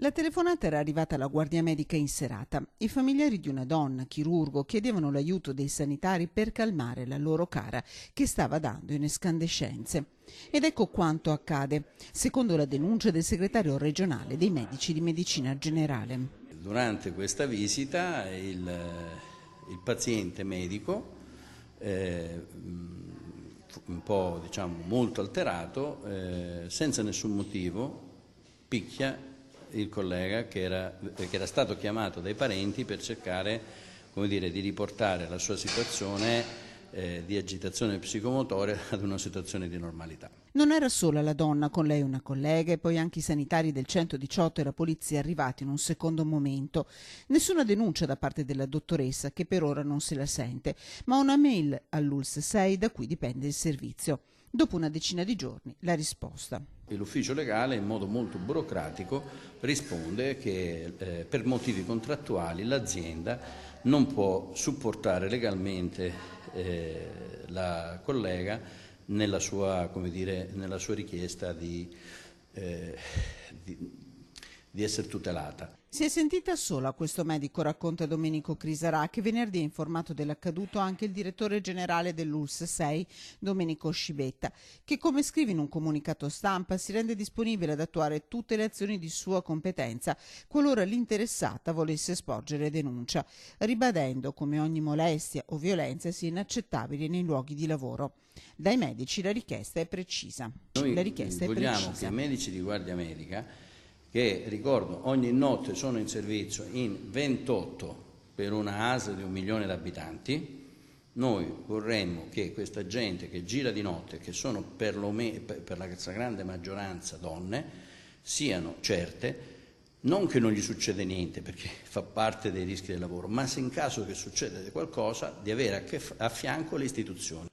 La telefonata era arrivata alla guardia medica in serata. I familiari di una donna, chirurgo, chiedevano l'aiuto dei sanitari per calmare la loro cara che stava dando in escandescenze. Ed ecco quanto accade, secondo la denuncia del segretario regionale dei medici di medicina generale. Durante questa visita il paziente medico, un po' molto alterato, senza nessun motivo, picchia il collega che era stato chiamato dai parenti per cercare, di riportare la sua situazione di agitazione psicomotoria ad una situazione di normalità. Non era sola la donna, con lei una collega e poi anche i sanitari del 118 e la polizia arrivati in un secondo momento. Nessuna denuncia da parte della dottoressa, che per ora non se la sente, ma una mail all'ULSS 6 da cui dipende il servizio. Dopo una decina di giorni la risposta. L'ufficio legale in modo molto burocratico risponde che per motivi contrattuali l'azienda non può supportare legalmente la collega nella sua richiesta di essere tutelata. Si è sentita sola questo medico, racconta Domenico Crisarà, che venerdì ha informato dell'accaduto anche il direttore generale dell'ULSS 6, Domenico Scibetta, che, come scrive in un comunicato stampa, si rende disponibile ad attuare tutte le azioni di sua competenza qualora l'interessata volesse sporgere denuncia, ribadendo come ogni molestia o violenza sia inaccettabile nei luoghi di lavoro. Dai medici la richiesta è precisa. Noi vogliamo che i medici di guardia medica, che ricordo ogni notte sono in servizio in 28 per una ASL di 1 milione di abitanti, noi vorremmo che questa gente che gira di notte, che sono per la stragrande maggioranza donne, siano certe, non che non gli succede niente perché fa parte dei rischi del lavoro, ma se in caso che succeda qualcosa di avere a fianco le istituzioni.